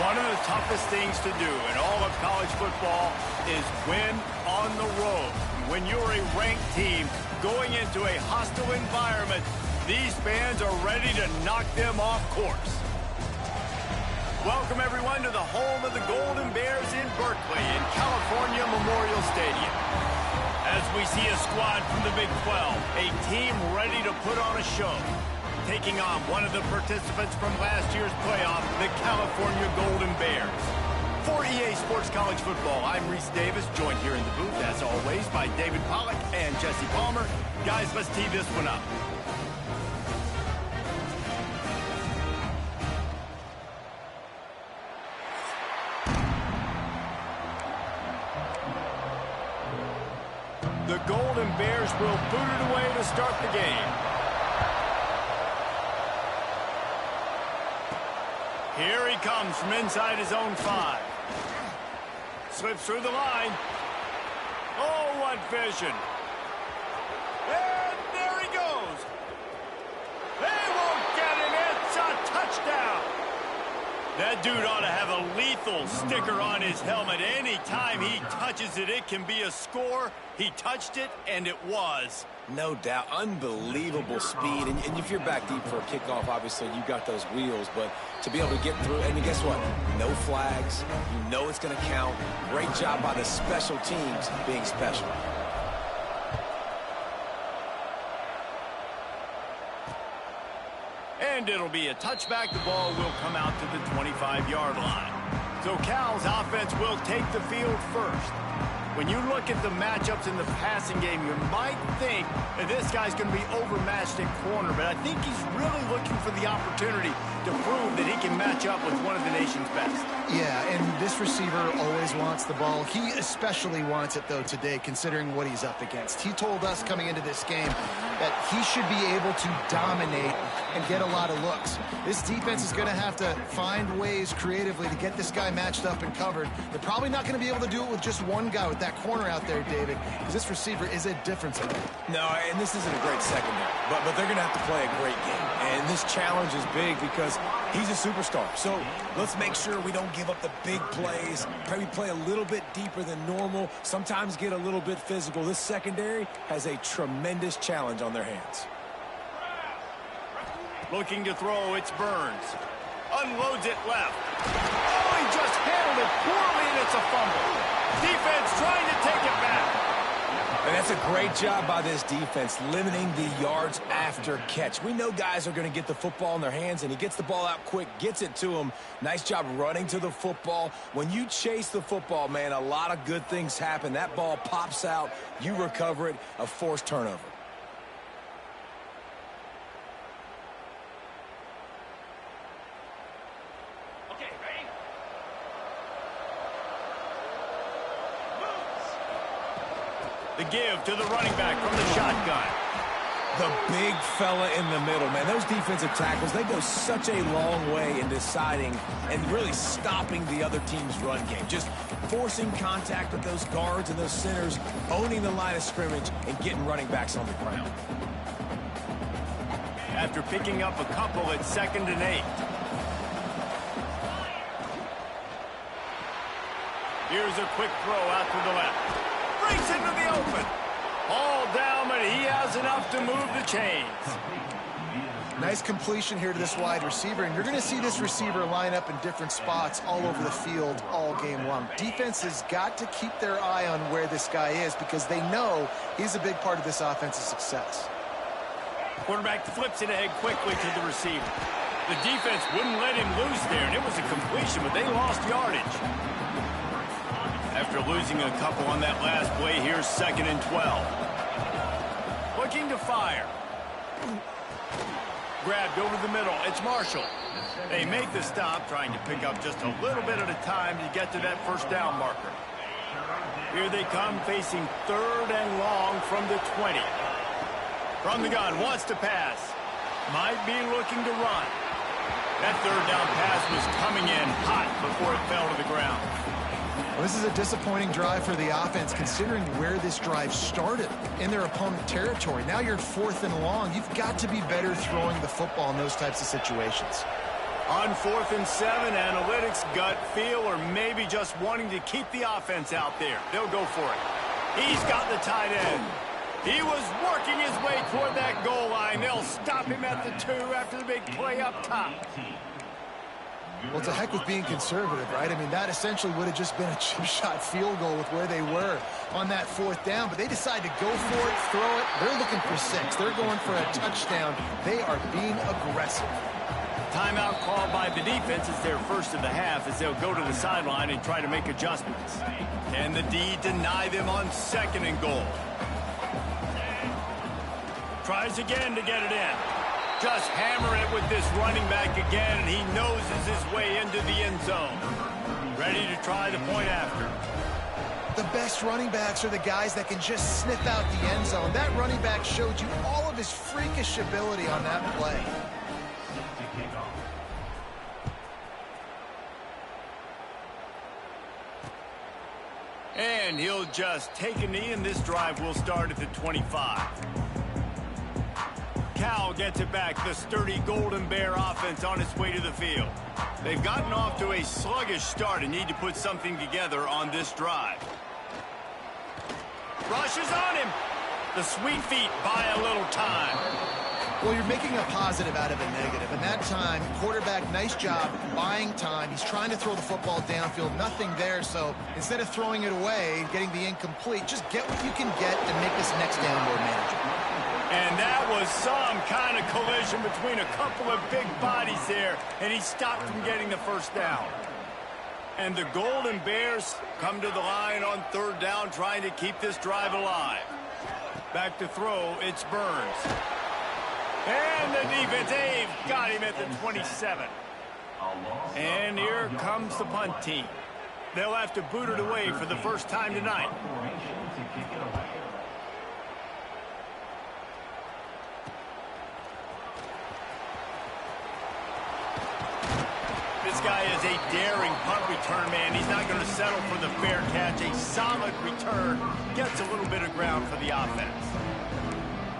One of the toughest things to do in all of college football is win on the road. When you're a ranked team going into a hostile environment, these fans are ready to knock them off course. Welcome, everyone, to the home of the Golden Bears in Berkeley in California Memorial Stadium. As we see a squad from the Big 12, a team ready to put on a show, taking on one of the participants from last year's playoff, the California Golden Bears. For EA Sports College Football, I'm Reese Davis, joined here in the booth, as always, by David Pollack and Jesse Palmer. Guys, let's tee this one up. The Golden Bears will boot it away to start the game. Here he comes from inside his own 5. Slips through the line. Oh, what vision. And there he goes. They won't get him. It's a touchdown. That dude ought to have a lethal sticker on his helmet. Anytime he touches it, it can be a score. He touched it, and it was. No doubt. Unbelievable speed. And if you're back deep for a kickoff, obviously you got those wheels. But to be able to get through, and guess what? No flags. You know it's going to count. Great job by the special teams being special. And it'll be a touchback. The ball will come out to the 25-yard line. So Cal's offense will take the field first. When you look at the matchups in the passing game, you might think that this guy's going to be overmatched at corner, but I think he's really looking for the opportunity to prove that he can match up with one of the nation's best. Yeah, and this receiver always wants the ball. He especially wants it, though, today, considering what he's up against. He told us coming into this game that he should be able to dominate and get a lot of looks. This defense is going to have to find ways creatively to get this guy matched up and covered. They're probably not going to be able to do it with just one guy with that corner out there, David, because this receiver is a difference maker. No, and this isn't a great secondary, but they're going to have to play a great game. And this challenge is big because he's a superstar. So let's make sure we don't give up the big plays, maybe play a little bit deeper than normal, sometimes get a little bit physical. This secondary has a tremendous challenge on their hands. Looking to throw, it's Burns. Unloads it left. Oh, he just handled it poorly, and it's a fumble. Defense trying to take it back. And that's a great job by this defense, limiting the yards after catch. We know guys are going to get the football in their hands, and he gets the ball out quick, gets it to him. Nice job running to the football. When you chase the football, man, a lot of good things happen. That ball pops out, you recover it, a forced turnover. The give to the running back from the shotgun. The big fella in the middle, man. Those defensive tackles, they go such a long way in deciding and really stopping the other team's run game. Just forcing contact with those guards and those centers, owning the line of scrimmage, and getting running backs on the ground. After picking up a couple, it's 2nd and 8. Here's a quick throw out to the left. Breaks into the open. All down, but he has enough to move the chains. Nice completion here to this wide receiver, and you're going to see this receiver line up in different spots all over the field all game long. Defense has got to keep their eye on where this guy is because they know he's a big part of this offense's success. Quarterback flips it ahead quickly to the receiver. The defense wouldn't let him loose there, and it was a completion, but they lost yardage. After losing a couple on that last play, here's 2nd and 12. Looking to fire. Grabbed over the middle. It's Marshall. They make the stop, trying to pick up just a little bit at a time to get to that first down marker. Here they come, facing 3rd and long from the 20. From the gun, wants to pass. Might be looking to run. That 3rd down pass was coming in hot before it fell to the ground. Well, this is a disappointing drive for the offense, considering where this drive started in their opponent territory. Now you're 4th and long. You've got to be better throwing the football in those types of situations. On 4th and 7, analytics, gut feel, or maybe just wanting to keep the offense out there. They'll go for it. He's got the tight end. He was working his way toward that goal line. They'll stop him at the 2 after the big play up top. Well, to heck with being conservative, right? I mean, that essentially would have just been a chip shot field goal with where they were on that 4th down. But they decide to go for it, throw it. They're looking for 6. They're going for a touchdown. They are being aggressive. Timeout called by the defense is their first of the half as they'll go to the sideline and try to make adjustments. Can the D deny them on 2nd and goal? Tries again to get it in. Just hammer it with this running back again, and he noses his way into the end zone. Ready to try the point after. The best running backs are the guys that can just sniff out the end zone. That running back showed you all of his freakish ability on that play. And he'll just take a knee, and this drive will start at the 25. Cal gets it back. The sturdy Golden Bear offense on its way to the field. They've gotten off to a sluggish start and need to put something together on this drive. Rushes on him. The sweet feet buy a little time. Well, you're making a positive out of a negative. And that time, quarterback, nice job buying time. He's trying to throw the football downfield. Nothing there. So instead of throwing it away, getting the incomplete, just get what you can get and make this next down more manageable. And that was some kind of collision between a couple of big bodies there, and he stopped from getting the first down. And the Golden Bears come to the line on 3rd down, trying to keep this drive alive. Back to throw, it's Burns. And the defense, they've got him at the 27. And here comes the punt team. They'll have to boot it away for the first time tonight. This guy is a daring punt return man. He's not going to settle for the fair catch. A solid return gets a little bit of ground for the offense.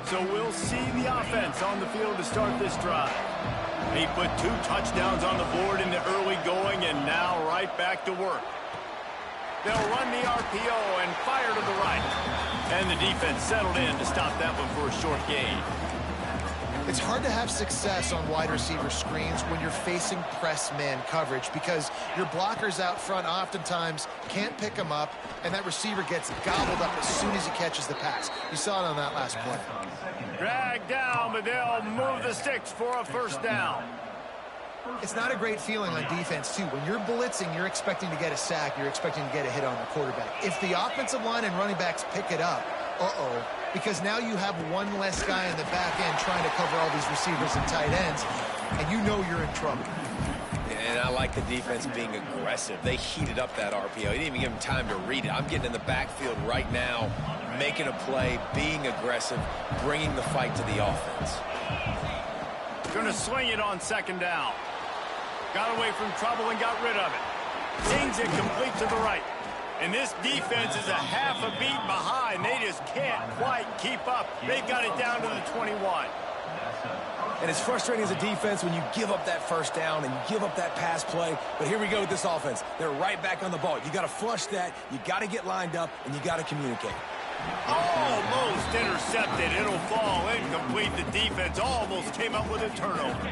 So we'll see the offense on the field to start this drive. They put 2 touchdowns on the board in the early going, and now right back to work. They'll run the RPO and fire to the right. And the defense settled in to stop that one for a short gain. It's hard to have success on wide receiver screens when you're facing press man coverage because your blockers out front oftentimes can't pick them up, and that receiver gets gobbled up as soon as he catches the pass. You saw it on that last play. Drag down, but they'll move the sticks for a first down. It's not a great feeling on defense, too. When you're blitzing, you're expecting to get a sack. You're expecting to get a hit on the quarterback. If the offensive line and running backs pick it up, because now you have one less guy in the back end trying to cover all these receivers and tight ends, and you know you're in trouble. And I like the defense being aggressive. They heated up that RPO. He didn't even give him time to read it. I'm getting in the backfield right now, making a play, being aggressive, bringing the fight to the offense. Going to swing it on 2nd down. Got away from trouble and got rid of it. Sings it complete to the right. And this defense is a half a beat behind. They just can't quite keep up. They've got it down to the 21. And it's frustrating as a defense when you give up that first down and you give up that pass play. But here we go with this offense. They're right back on the ball. You got to flush that. You got to get lined up, and you got to communicate. Almost intercepted. It'll fall incomplete. The defense almost came up with a turnover.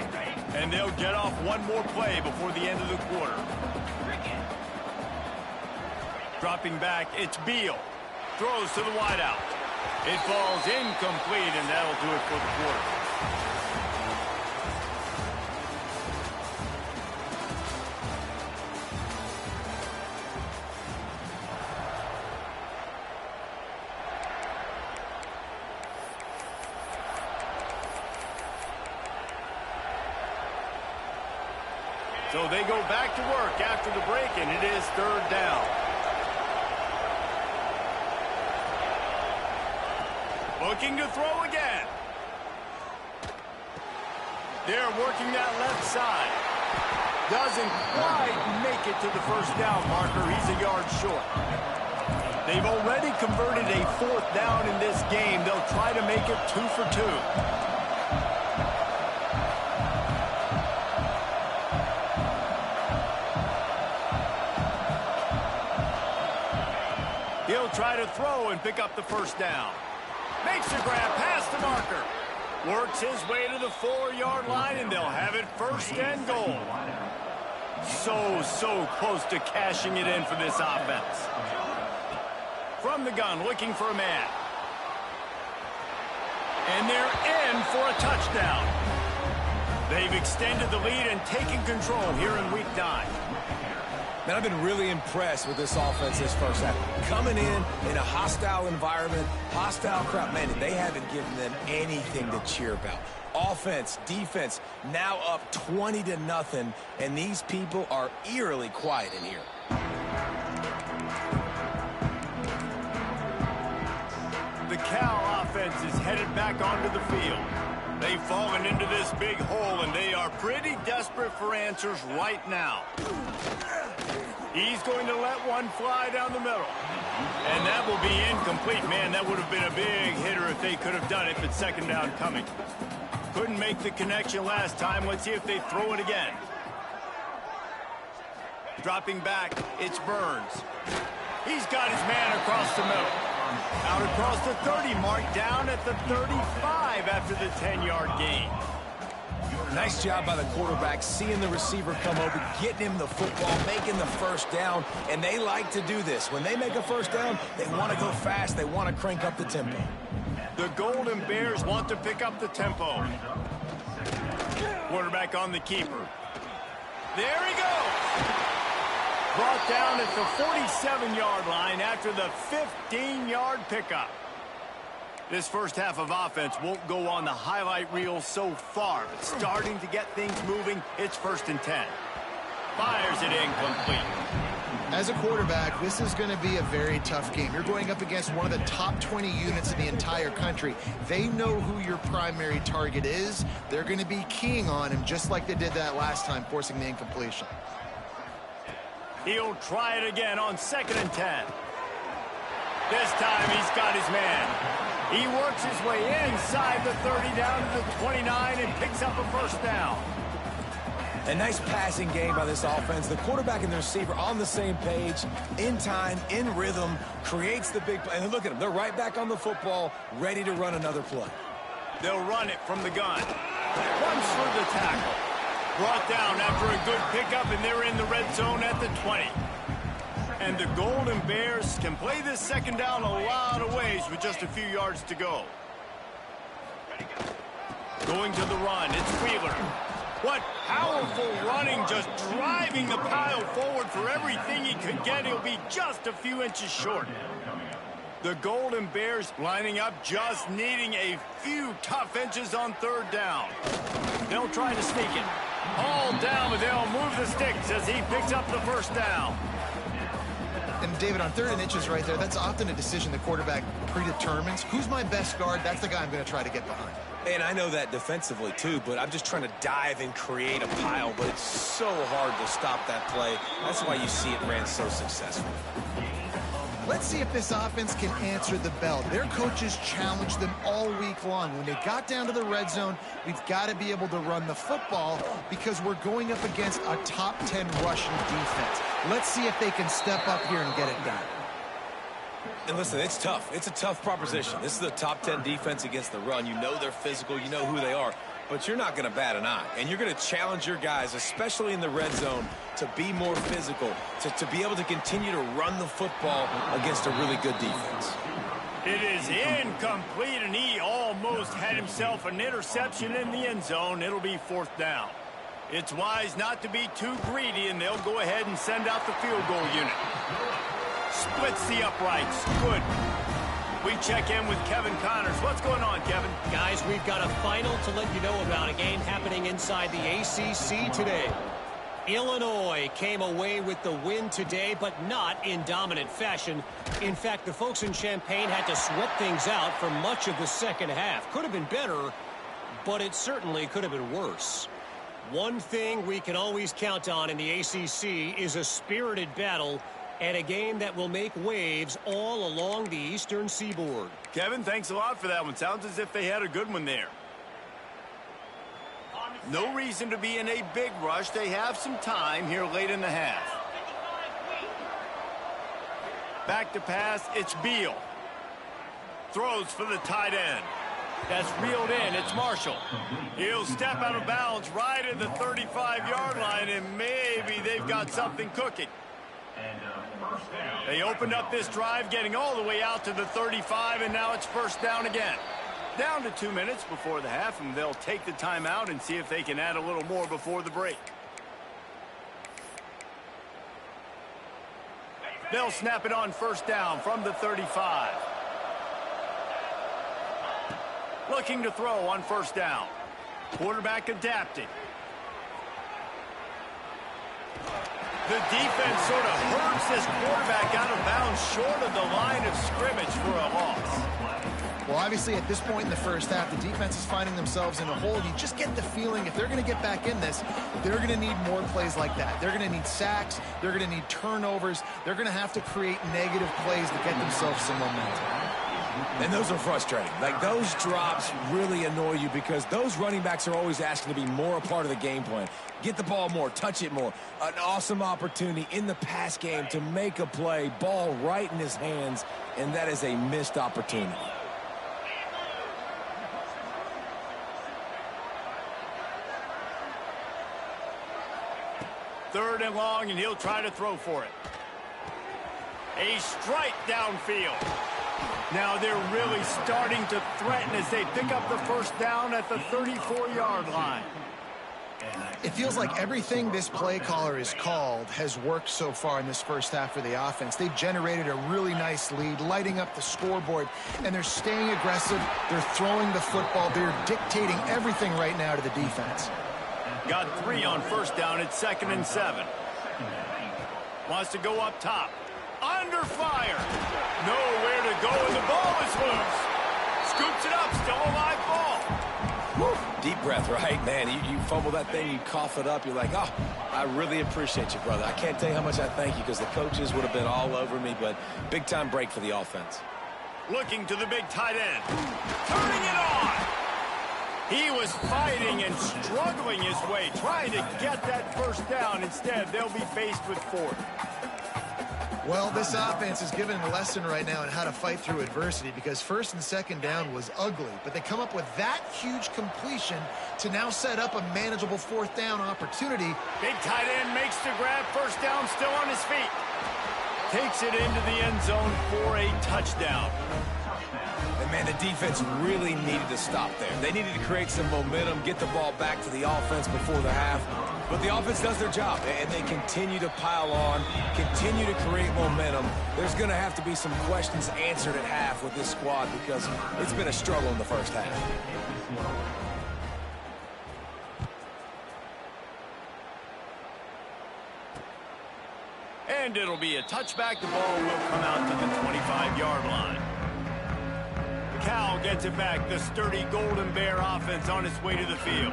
And they'll get off one more play before the end of the quarter. Dropping back, it's Beal. Throws to the wideout. It falls incomplete, and that'll do it for the quarter. So they go back to work after the break, and it is 3rd down. Looking to throw again. They're working that left side. Doesn't quite make it to the first down marker. He's a yard short. They've already converted a 4th down in this game. They'll try to make it 2 for 2. They'll try to throw and pick up the first down. Makes the grab past the marker. Works his way to the 4-yard line, and they'll have it first and goal. So close to cashing it in for this offense. From the gun, looking for a man. And they're in for a touchdown. They've extended the lead and taken control here in Week 9. Man, I've been really impressed with this offense this first half. Coming in a hostile environment, hostile crowd. Man, they haven't given them anything to cheer about. Offense, defense, now up 20-0, and these people are eerily quiet in here. The Cal offense is headed back onto the field. They've fallen into this big hole, and they are pretty desperate for answers right now. He's going to let one fly down the middle. And that will be incomplete. Man, that would have been a big hitter if they could have done it, but second down coming. Couldn't make the connection last time. Let's see if they throw it again. Dropping back, it's Burns. He's got his man across the middle. Out across the 30 mark, down at the 35 after the 10-yard gain. Nice job by the quarterback, seeing the receiver come open, getting him the football, making the first down, and they like to do this. When they make a first down, they want to go fast. They want to crank up the tempo. The Golden Bears want to pick up the tempo. Quarterback on the keeper. There he goes. Brought down at the 47-yard line after the 15-yard pickup. This first half of offense won't go on the highlight reel so far, but starting to get things moving. It's 1st and 10. Fires it incomplete. As a quarterback, this is going to be a very tough game. You're going up against one of the top 20 units in the entire country. They know who your primary target is. They're going to be keying on him just like they did that last time, forcing the incompletion. He'll try it again on 2nd and 10. This time he's got his man. He works his way inside the 30 down to the 29 and picks up a first down. A nice passing game by this offense. The quarterback and the receiver on the same page, in time, in rhythm, creates the big play. And look at them. They're right back on the football, ready to run another play. They'll run it from the gun. Runs through the tackle. Brought down after a good pickup, and they're in the red zone at the 20. And the Golden Bears can play this second down a lot of ways with just a few yards to go. Going to the run, it's Wheeler. What powerful running, just driving the pile forward for everything he could get. He'll be just a few inches short. The Golden Bears lining up, just needing a few tough inches on 3rd down. They'll try to sneak it. All down, but they'll move the sticks as he picks up the first down. And David, on 3rd and inches right there, that's often a decision the quarterback predetermines. Who's my best guard? That's the guy I'm going to try to get behind. And I know that defensively, too, but I'm just trying to dive and create a pile, but it's so hard to stop that play. That's why you see it ran so successful. Let's see if this offense can answer the bell. Their coaches challenged them all week long. When they got down to the red zone, we've got to be able to run the football because we're going up against a top 10 rushing defense. Let's see if they can step up here and get it done. And listen, it's tough. It's a tough proposition. This is the top 10 defense against the run. You know they're physical. You know who they are. But you're not going to bat an eye. And you're going to challenge your guys, especially in the red zone, to be more physical, to be able to continue to run the football against a really good defense. It is incomplete, and he almost had himself an interception in the end zone. It'll be 4th down. It's wise not to be too greedy, and they'll go ahead and send out the field goal unit. Splits the uprights. Good. We check in with Kevin Connors. What's going on, Kevin? Guys, we've got a final to let you know about, a game happening inside the ACC today. Illinois came away with the win today, but not in dominant fashion. In fact, the folks in Champaign had to sweat things out for much of the second half. Could have been better, but it certainly could have been worse. One thing we can always count on in the ACC is a spirited battle and a game that will make waves all along the eastern seaboard. Kevin, thanks a lot for that one. Sounds as if they had a good one there. No reason to be in a big rush. They have some time here late in the half. Back to pass, it's Beal. Throws for the tight end. That's reeled in. It's Marshall. He'll step out of bounds right at the 35-yard line, and maybe they've got something cooking. They opened up this drive, getting all the way out to the 35, and now it's first down again. Down to 2 minutes before the half, and they'll take the timeout and see if they can add a little more before the break. They'll snap it on first down from the 35. Looking to throw on first down. Quarterback adapting. The defense sort of hurts this quarterback out of bounds short of the line of scrimmage for a loss. Well, obviously, at this point in the first half, the defense is finding themselves in a hole. You just get the feeling if they're going to get back in this, they're going to need more plays like that. They're going to need sacks. They're going to need turnovers. They're going to have to create negative plays to get themselves some momentum. And those are frustrating. Like, those drops really annoy you because those running backs are always asking to be more a part of the game plan. Get the ball more, touch it more. An awesome opportunity in the pass game to make a play, ball right in his hands, and that is a missed opportunity. Third and long, and he'll try to throw for it. A strike downfield. Now they're really starting to threaten as they pick up the first down at the 34-yard line. It feels like everything this play caller has called has worked so far in this first half for the offense. They've generated a really nice lead, lighting up the scoreboard, and they're staying aggressive. They're throwing the football. They're dictating everything right now to the defense. Got 3 on first down at 2nd and 7. Wants to go up top. Under fire. Nowhere to go, and the ball is loose. Scoops it up, still a live ball. Woo. Deep breath, right? Man, you fumble that thing, you cough it up, you're like, oh, I really appreciate you, brother. I can't tell you how much I thank you because the coaches would have been all over me, but big-time break for the offense. Looking to the big tight end. Turning it on. He was fighting and struggling his way, trying to get that first down. Instead, they'll be faced with 4th. Well, this offense is given a lesson right now on how to fight through adversity because 1st and 2nd down was ugly, but they come up with that huge completion to now set up a manageable 4th down opportunity. Big tight end makes the grab, first down, still on his feet. Takes it into the end zone for a touchdown. And, man, the defense really needed to stop there. They needed to create some momentum, get the ball back to the offense before the half. But the offense does their job, and they continue to pile on, continue to create momentum. There's going to have to be some questions answered at half with this squad because it's been a struggle in the first half. And it'll be a touchback. The ball will come out to the 25-yard line. Cal gets it back. The sturdy Golden Bear offense on its way to the field.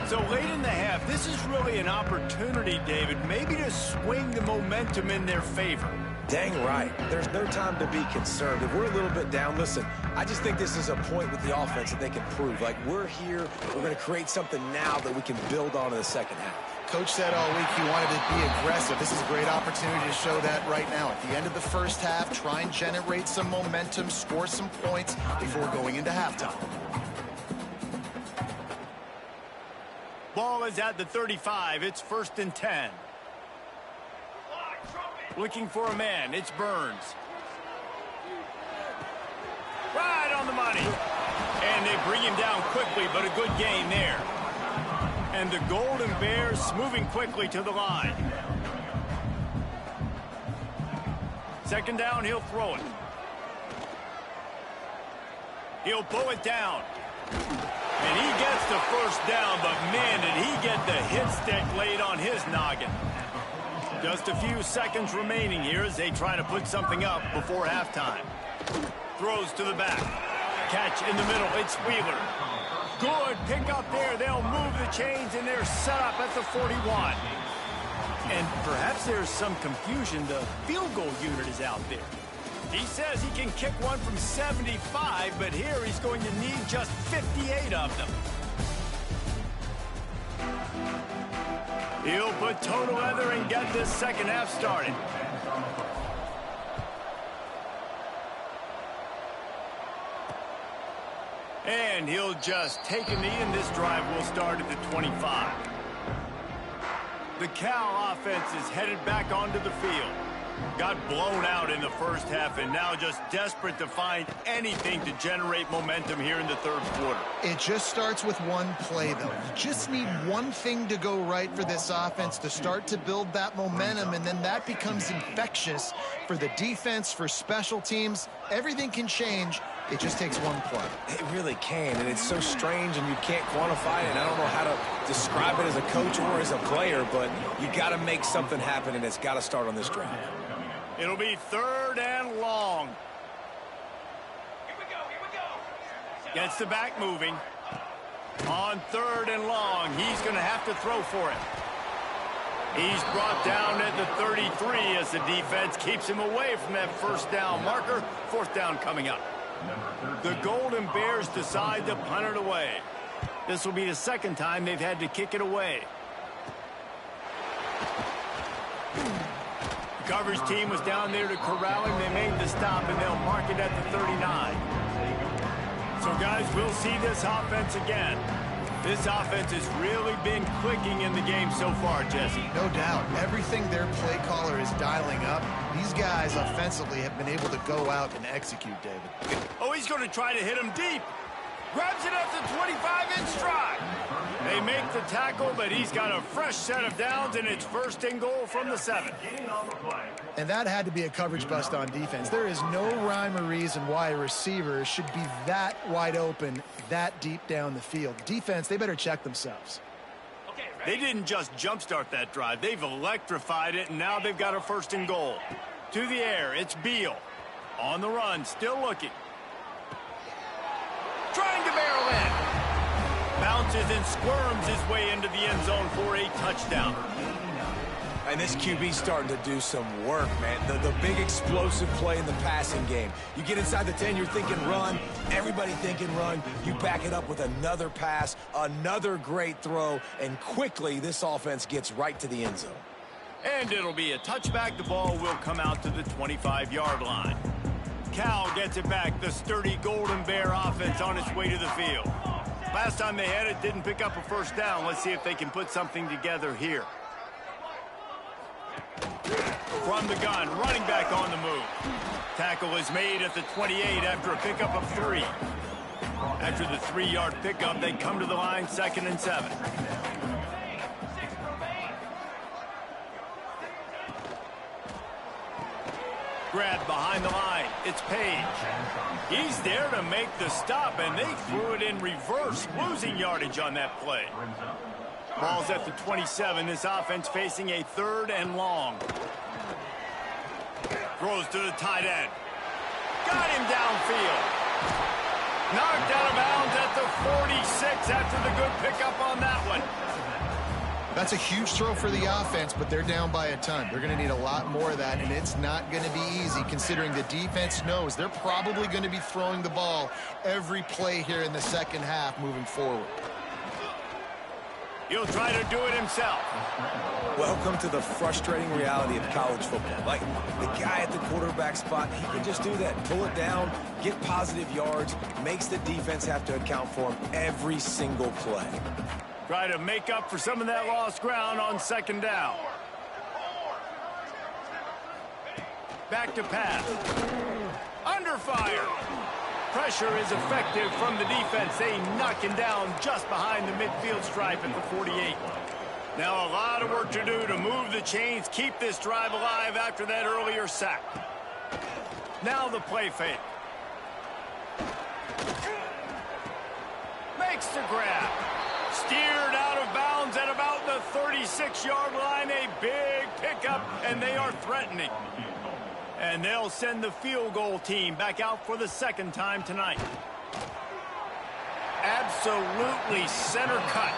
So late in the half, this is really an opportunity, David, maybe to swing the momentum in their favor. Dang right. There's no time to be concerned. If we're a little bit down, listen, I just think this is a point with the offense that they can prove. Like, we're here, we're going to create something now that we can build on in the second half. Coach said all week he wanted to be aggressive. This is a great opportunity to show that right now. At the end of the first half, try and generate some momentum, score some points before going into halftime. Ball is at the 35. It's 1st and 10. Looking for a man. It's Burns. Right on the money. And they bring him down quickly, but a good gain there. And the Golden Bears moving quickly to the line. 2nd down, he'll throw it. He'll pull it down. And he gets the first down, but man, did he get the hit stick laid on his noggin. Just a few seconds remaining here as they try to put something up before halftime. Throws to the back. Catch in the middle. It's Wheeler. Good pick up there. They'll move the chains, and they're set up at the 41. And perhaps there's some confusion. The field goal unit is out there. He says he can kick one from 75, but here he's going to need just 58 of them. He'll put toe to leather and get this second half started. And he'll just take a knee, and this drive will start at the 25. The Cal offense is headed back onto the field. Got blown out in the first half and now just desperate to find anything to generate momentum here in the third quarter. It just starts with one play, though. You just need one thing to go right for this offense to start to build that momentum, and then that becomes infectious for the defense, for special teams. Everything can change. It just takes one play. It really can, and it's so strange, and you can't quantify it. And I don't know how to describe it as a coach or as a player, but you got to make something happen, and it's got to start on this drive. It'll be 3rd and long. Here we go. Gets the back moving. On 3rd and long, he's going to have to throw for it. He's brought down at the 33 as the defense keeps him away from that first down marker. 4th down coming up. The Golden Bears decide to punt it away. This will be the second time they've had to kick it away. The coverage team was down there to corral him. They made the stop, and they'll mark it at the 39. So, guys, we'll see this offense again. This offense has really been clicking in the game so far, Jesse. No doubt. Everything their play caller is dialing up, these guys offensively have been able to go out and execute, David. Oh, he's going to try to hit him deep. Grabs it at the 25 in stride. They make the tackle, but he's got a fresh set of downs, and it's 1st and goal from the 7. And that had to be a coverage bust on defense. There is no rhyme or reason why a receiver should be that wide open, that deep down the field. Defense, they better check themselves. They didn't just jumpstart that drive. They've electrified it, and now they've got a 1st and goal. To the air, it's Beal. On the run, still looking. Trying to barrel in. Bounces and squirms his way into the end zone for a touchdown. And this QB's starting to do some work, man. The big explosive play in the passing game. You get inside the 10, you're thinking run. Everybody thinking run. You back it up with another pass, another great throw, and quickly this offense gets right to the end zone. And it'll be a touchback. The ball will come out to the 25-yard line. Cal gets it back. The sturdy Golden Bear offense on its way to the field. Last time they had it, didn't pick up a 1st down. Let's see if they can put something together here. From the gun, running back on the move. Tackle is made at the 28 after a pickup of 3. After the 3-yard pickup, they come to the line, 2nd and 7. Grab behind the line. It's Page. He's there to make the stop, and they threw it in reverse, losing yardage on that play. Ball's at the 27. This offense facing a 3rd and long. Throws to the tight end. Got him downfield. Knocked out of bounds at the 46 after the good pickup on that one. That's a huge throw for the offense, but they're down by a ton. They're going to need a lot more of that, and it's not going to be easy considering the defense knows they're probably going to be throwing the ball every play here in the second half moving forward. He'll try to do it himself. Welcome to the frustrating reality of college football. Like, the guy at the quarterback spot, he can just do that. Pull it down, get positive yards, makes the defense have to account for him every single play. Try to make up for some of that lost ground on 2nd down. Back to pass. Under fire. Pressure is effective from the defense. They knock him down just behind the midfield stripe at the 48. Now a lot of work to do to move the chains, keep this drive alive after that earlier sack. Now the play fake. Makes the grab. Steered out of bounds at about the 36-yard line. A big pickup, and they are threatening. And they'll send the field goal team back out for the 2nd time tonight. Absolutely center cut.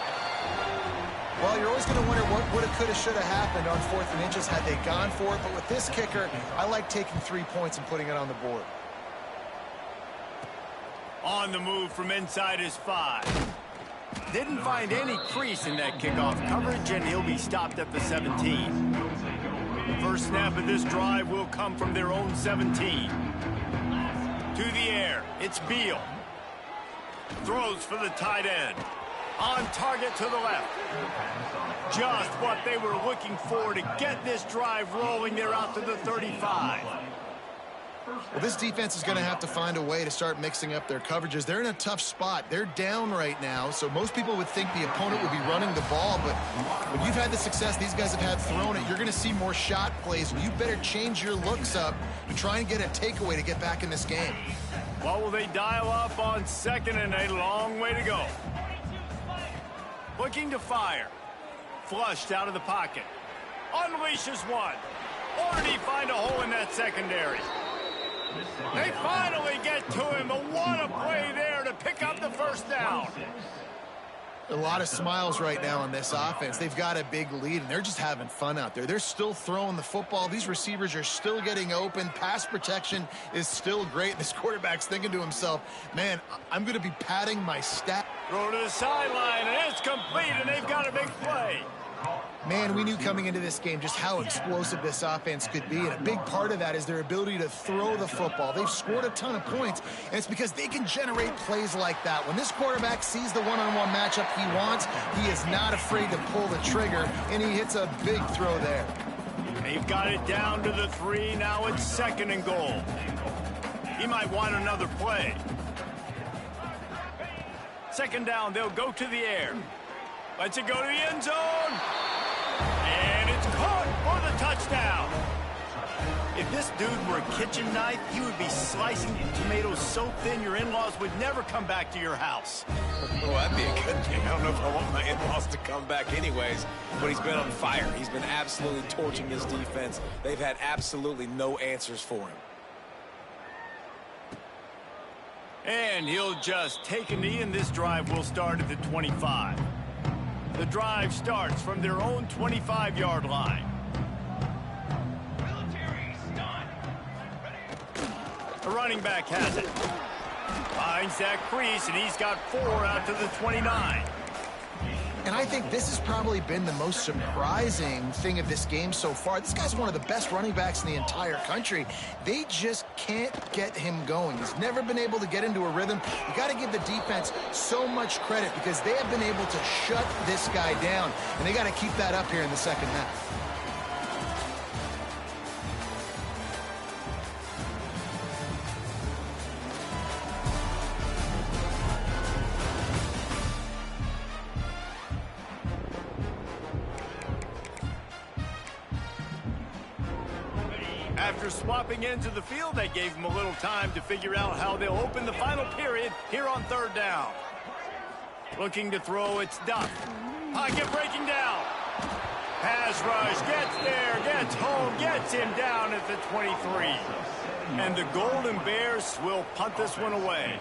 Well, you're always going to wonder what woulda, coulda, shoulda happened on 4th and inches had they gone for it. But with this kicker, I like taking 3 points and putting it on the board. On the move from inside his 5. Didn't find any crease in that kickoff coverage, and he'll be stopped at the 17. First snap of this drive will come from their own 17. To the air, it's Beal. Throws for the tight end. On target to the left. Just what they were looking for to get this drive rolling there out to the 35. Well, this defense is going to have to find a way to start mixing up their coverages. They're in a tough spot. They're down right now, so most people would think the opponent would be running the ball, but when you've had the success these guys have had throwing it, you're going to see more shot plays, and you better change your looks up to try and get a takeaway to get back in this game. What will they dial up on second and a long way to go? Looking to fire. Flushed out of the pocket. Unleashes one. Or did he find a hole in that secondary? They finally get to him, but what a play there to pick up the first down. A lot of smiles right now on this offense. They've got a big lead, and they're just having fun out there. They're still throwing the football. These receivers are still getting open. Pass protection is still great. This quarterback's thinking to himself, man, I'm going to be padding my stat. Throw to the sideline, and it's complete, and they've got a big play. Man, we knew coming into this game just how explosive this offense could be, and a big part of that is their ability to throw the football. They've scored a ton of points, and it's because they can generate plays like that. When this quarterback sees the one-on-one matchup he wants, he is not afraid to pull the trigger, and he hits a big throw there. They've got it down to the 3. Now it's second and goal. He might want another play. Second down, they'll go to the air. Lets it go to the end zone. And it's caught for the touchdown. If this dude were a kitchen knife, he would be slicing tomatoes so thin your in-laws would never come back to your house. Well, that'd be a good thing. I don't know if I want my in-laws to come back anyways, but he's been on fire. He's been absolutely torching his defense. They've had absolutely no answers for him. And he'll just take a knee, and this drive will start at the 25. The drive starts from their own 25-yard line. The running back has it. Finds that crease, and he's got 4 out to the 29. And I think this has probably been the most surprising thing of this game so far. This guy's one of the best running backs in the entire country. They just can't get him going. He's never been able to get into a rhythm. You got to give the defense so much credit because they have been able to shut this guy down, and they got to keep that up here in the second half. After swapping ends of the field, they gave him a little time to figure out how they'll open the final period here on third down. Looking to throw, it's Duck. Pocket breaking down. Pass rush, gets there, gets home, gets him down at the 23. And the Golden Bears will punt this one away.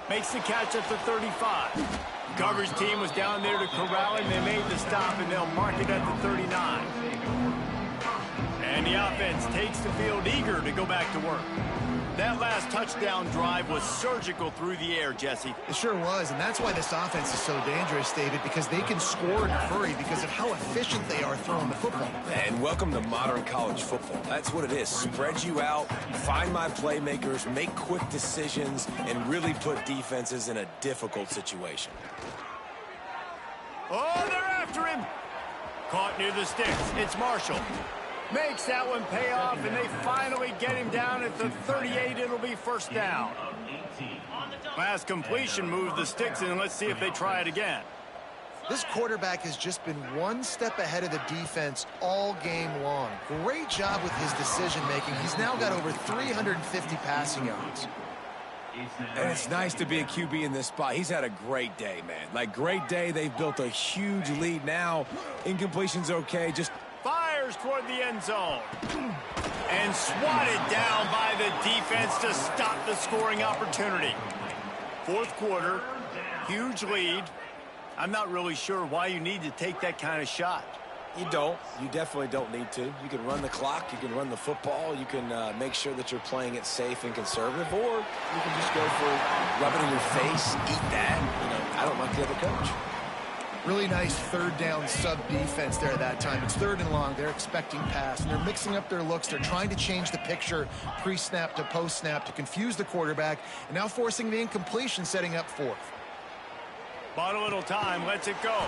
Makes the catch at the 35. Coverage team was down there to corral him. They made the stop, and they'll mark it at the 39. And the offense takes the field eager to go back to work. That last touchdown drive was surgical through the air, Jesse. It sure was, and that's why this offense is so dangerous, David, because they can score in a hurry because of how efficient they are throwing the football. And welcome to modern college football. That's what it is. Spread you out, find my playmakers, make quick decisions, and really put defenses in a difficult situation. Oh, they're after him. Caught near the sticks. It's Marshall. Makes that one pay off, and they finally get him down at the 38. It'll be first down. Last completion moved the sticks, and let's see if they try it again. This quarterback has just been one step ahead of the defense all game long. Great job with his decision-making. He's now got over 350 passing yards. And it's nice to be a QB in this spot. He's had a great day, man. Like, great day. They've built a huge lead now. Incompletion's okay. Just fires toward the end zone. And swatted down by the defense to stop the scoring opportunity. Fourth quarter, huge lead. I'm not really sure why you need to take that kind of shot. You don't. You definitely don't need to. You can run the clock. You can run the football. You can make sure that you're playing it safe and conservative, or you can just go for rub it in your face, eat that. You know, I don't like the other coach. Really nice third down sub defense there at that time. It's 3rd and long. They're expecting pass, and they're mixing up their looks. They're trying to change the picture pre-snap to post-snap to confuse the quarterback, and now forcing the incompletion, setting up 4th. Bought a little time, lets it go.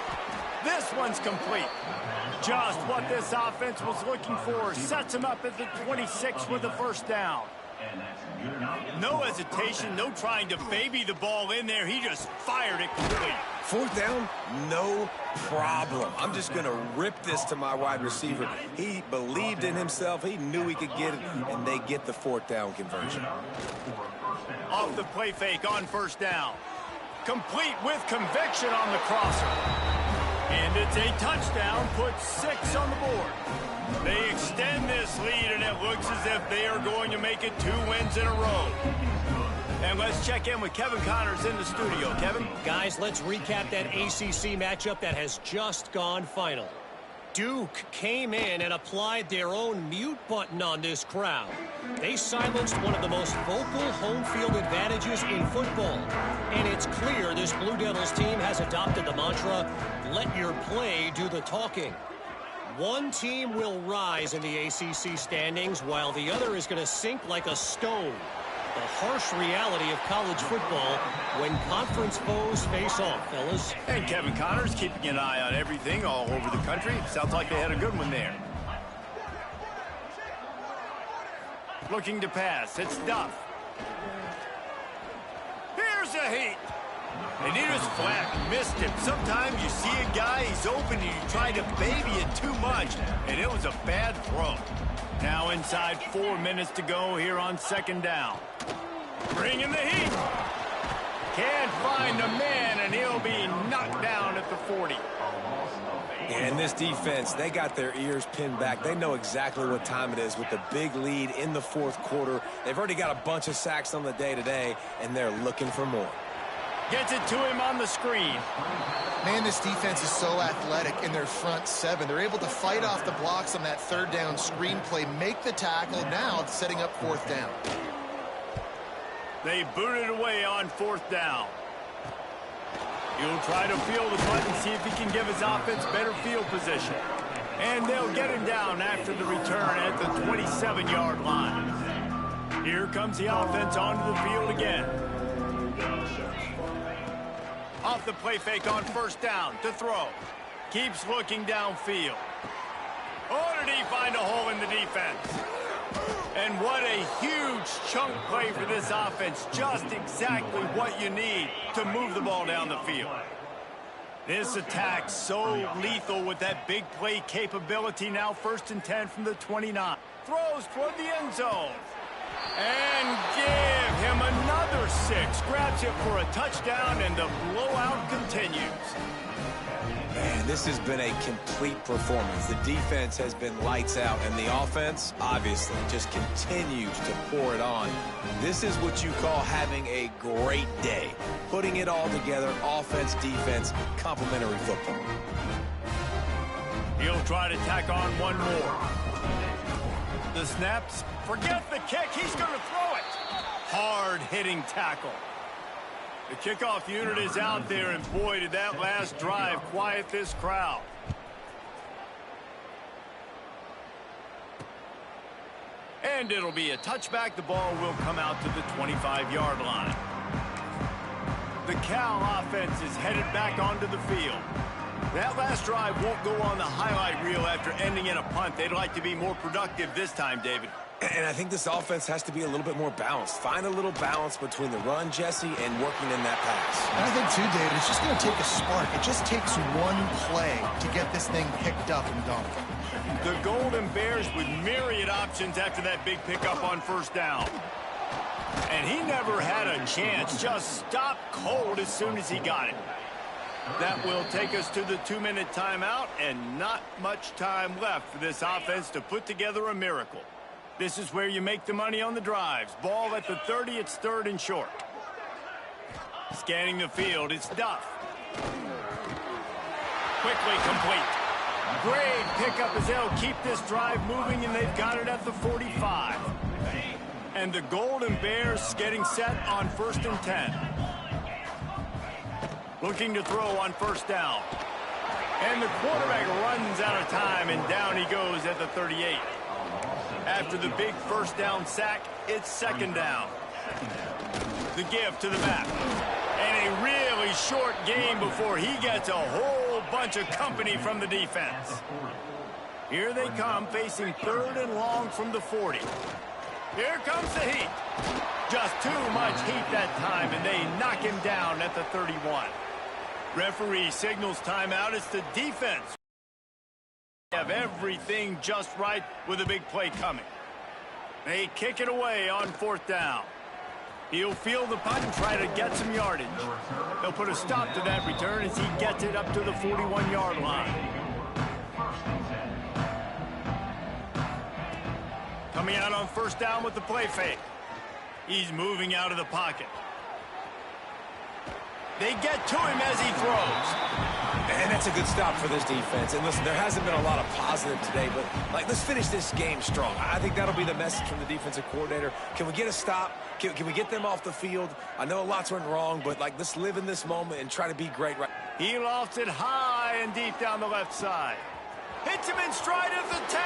This one's complete. Just what this offense was looking for. Sets him up at the 26 with the first down. No hesitation, no trying to baby the ball in there. He just fired it complete. 4th down, no problem. I'm just going to rip this to my wide receiver. He believed in himself. He knew he could get it, and they get the 4th down conversion. Off the play fake on first down. Complete with conviction on the crosser. And it's a touchdown, puts 6 on the board. They extend this lead, and it looks as if they are going to make it 2 wins in a row. And let's check in with Kevin Connors in the studio. Kevin? Guys, let's recap that ACC matchup that has just gone final. Duke came in and applied their own mute button on this crowd. They silenced one of the most vocal home field advantages in football. And it's clear this Blue Devils team has adopted the mantra, let your play do the talking. One team will rise in the ACC standings while the other is going to sink like a stone. The harsh reality of college football when conference foes face off, fellas. And Kevin Connors keeping an eye on everything all over the country. Sounds like they had a good one there. Looking to pass. It's Duff. Here's a heat. And he just flat missed him. Sometimes you see a guy, he's open, and you try to baby it too much, and it was a bad throw. Now inside 4 minutes to go here on 2nd down. Bringing the heat. Can't find the man, and he'll be knocked down at the 40. And this defense, they got their ears pinned back. They know exactly what time it is with the big lead in the 4th quarter. They've already got a bunch of sacks on the day today, and they're looking for more. Gets it to him on the screen. Man, this defense is so athletic in their front 7. They're able to fight off the blocks on that 3rd down screen play, make the tackle, now setting up 4th down. They boot it away on 4th down. He'll try to feel the button, see if he can give his offense better field position. And they'll get him down after the return at the 27-yard line. Here comes the offense onto the field again. Off the play fake on 1st down to throw. Keeps looking downfield. Oh, did he find a hole in the defense? And what a huge chunk play for this offense. Just exactly what you need to move the ball down the field. This attack so lethal with that big play capability. Now 1st and 10 from the 29. Throws toward the end zone. And give him another 6. Grabs it for a touchdown, and the blowout continues. Man, this has been a complete performance. The defense has been lights out, and the offense, obviously, just continues to pour it on. This is what you call having a great day. Putting it all together, offense, defense, complementary football. He'll try to tack on one more. The snaps. Forget the kick. He's going to throw it. Hard-hitting tackle. The kickoff unit is out there, and boy, did that last drive quiet this crowd. And it'll be a touchback. The ball will come out to the 25-yard line. The Cal offense is headed back onto the field. That last drive won't go on the highlight reel after ending in a punt. They'd like to be more productive this time, David. And I think this offense has to be a little bit more balanced. Find a little balance between the run, Jesse, and working in that pass. And I think, too, David, it's just going to take a spark. It just takes one play to get this thing picked up and done. The Golden Bears with myriad options after that big pickup on 1st down. And he never had a chance. Just stopped cold as soon as he got it. That will take us to the 2-minute timeout, and not much time left for this offense to put together a miracle. This is where you make the money on the drives. Ball at the 30, it's 3rd and short. Scanning the field, it's Duff. Quickly complete. Great pickup as they'll keep this drive moving, and they've got it at the 45. And the Golden Bears getting set on 1st and 10. Looking to throw on 1st down. And the quarterback runs out of time, and down he goes at the 38. After the big first down sack, it's second down. The give to the back. And a really short game before he gets a whole bunch of company from the defense. Here they come, facing third and long from the 40. Here comes the heat. Just too much heat that time, and they knock him down at the 31. Referee signals timeout. It's the defense. They have everything just right with a big play coming. They kick it away on fourth down. He'll field the punt and try to get some yardage. They'll put a stop to that return as he gets it up to the 41-yard line. Coming out on first down with the play fake. He's moving out of the pocket. They get to him as he throws. And that's a good stop for this defense. And listen, there hasn't been a lot of positive today, but let's finish this game strong. I think that'll be the message from the defensive coordinator. Can we get a stop? Can we get them off the field? I know lots went wrong, but let's live in this moment and try to be great. Right. He lofts it high and deep down the left side. Hits him in stride at the 10.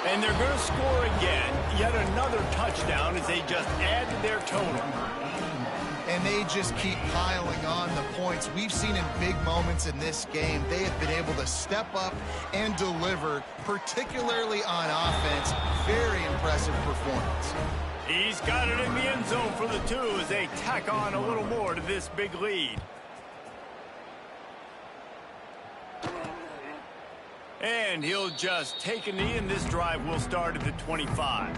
And they're going to score again. Yet another touchdown as they just add to their total. And they just keep piling on the points. We've seen in big moments in this game, they have been able to step up and deliver, particularly on offense. Very impressive performance. He's got it in the end zone for the 2 as they tack on a little more to this big lead. And he'll just take a knee, and this drive will start at the 25.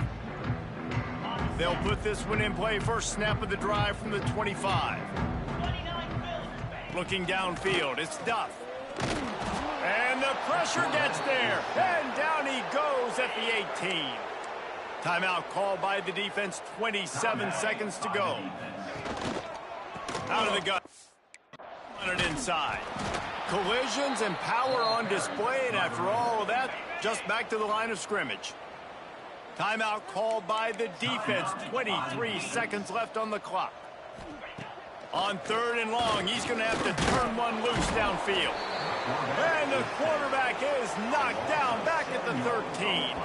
They'll put this one in play. First snap of the drive from the 25. Looking downfield, it's Duff. And the pressure gets there. And down he goes at the 18. Timeout called by the defense, 27 seconds to go. Out of the gun. On it inside. Collisions and power on display, and after all of that, just back to the line of scrimmage. Timeout called by the defense. 23 seconds left on the clock. On third and long, he's going to have to turn one loose downfield. And the quarterback is knocked down back at the 13.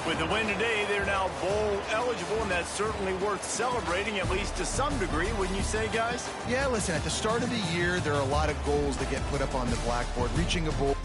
With the win today, they're now bowl eligible, and that's certainly worth celebrating, at least to some degree, wouldn't you say, guys? Yeah, listen, at the start of the year, there are a lot of goals that get put up on the blackboard. Reaching a bowl.